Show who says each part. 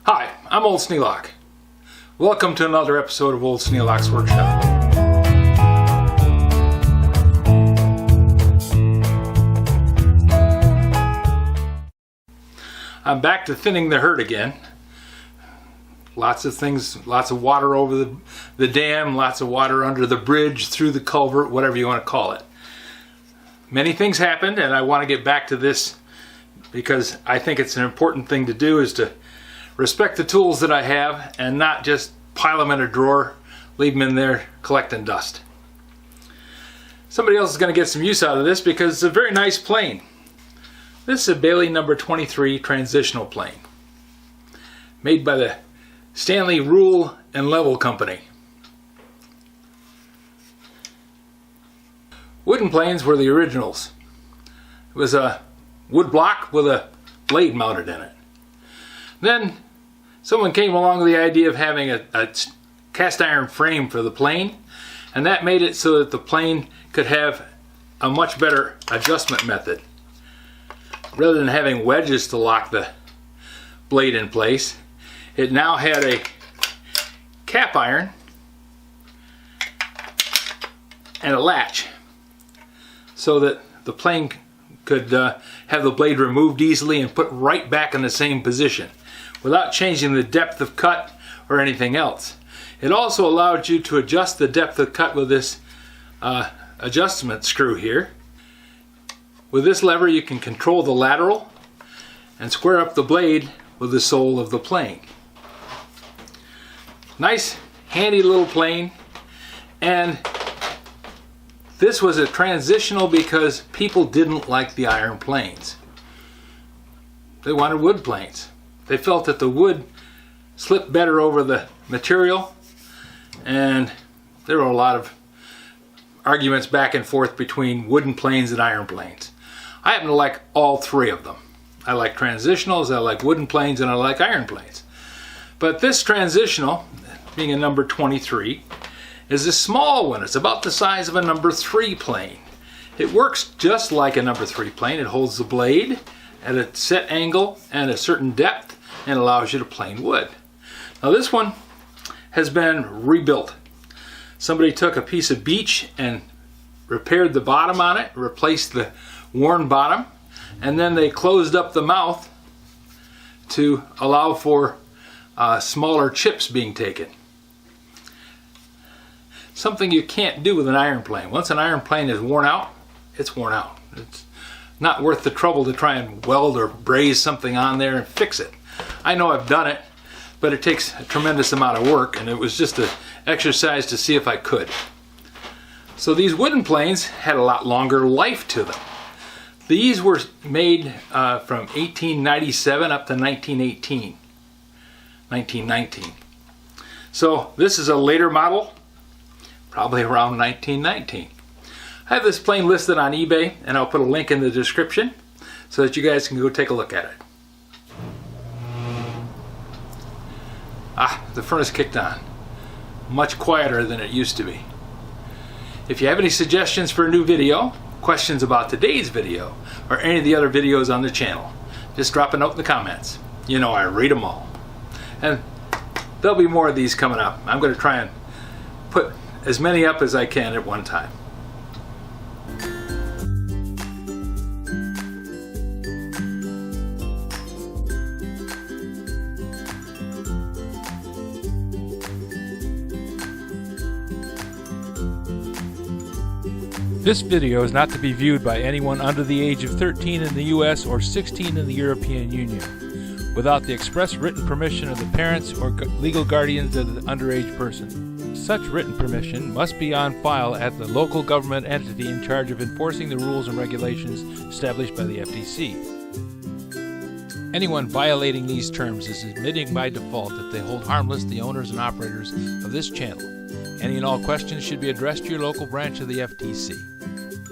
Speaker 1: Hi, I'm Old Sneelock. Welcome to another episode of Old Sneelock's Workshop. I'm back to thinning the herd again. Lots of things, lots of water over the dam, lots of water under the bridge, through the culvert, whatever you want to call it. Many things happened, and I want to get back to this because I think it's an important thing to do, is to respect the tools that I have and not just pile them in a drawer, leave them in there collecting dust. Somebody else is going to get some use out of this because it's a very nice plane. This is a Bailey number 23 Transitional plane, made by the Stanley Rule and Level Company. Wooden planes were the originals. It was a wood block with a blade mounted in it. Then someone came along with the idea of having a cast iron frame for the plane, and that made it so that the plane could have a much better adjustment method. Rather than having wedges to lock the blade in place, it now had a cap iron and a latch so that the plane could have the blade removed easily and put right back in the same position without changing the depth of cut or anything else. It also allowed you to adjust the depth of cut with this adjustment screw here. With this lever you can control the lateral and square up the blade with the sole of the plane. Nice, handy little plane. And this was a transitional because people didn't like the iron planes. They wanted wood planes. They felt that the wood slipped better over the material, and there were a lot of arguments back and forth between wooden planes and iron planes. I happen to like all three of them. I like transitionals, I like wooden planes, and I like iron planes. But this transitional, being a number 23, is a small one. It's about the size of a number 3 plane. It works just like a number 3 plane. It holds the blade at a set angle and a certain depth and allows you to plane wood. Now this one has been rebuilt. Somebody took a piece of beech and repaired the bottom on it, replaced the worn bottom, and then they closed up the mouth to allow for smaller chips being taken. Something you can't do with an iron plane. Once an iron plane is worn out, it's worn out. It's not worth the trouble to try and weld or braze something on there and fix it. I know I've done it, but it takes a tremendous amount of work, and it was just an exercise to see if I could. So these wooden planes had a lot longer life to them. These were made from 1897 up to 1918, 1919. So this is a later model, probably around 1919. I have this plane listed on eBay, and I'll put a link in the description so that you guys can go take a look at it. The furnace kicked on. Much quieter than it used to be. If you have any suggestions for a new video, questions about today's video, or any of the other videos on the channel, just drop a note in the comments. You know I read them all. And there'll be more of these coming up. I'm going to try and put as many up as I can at one time. This video is not to be viewed by anyone under the age of 13 in the US or 16 in the European Union, without the express written permission of the parents or legal guardians of the underage person. Such written permission must be on file at the local government entity in charge of enforcing the rules and regulations established by the FTC. Anyone violating these terms is admitting by default that they hold harmless the owners and operators of this channel. Any and all questions should be addressed to your local branch of the FTC.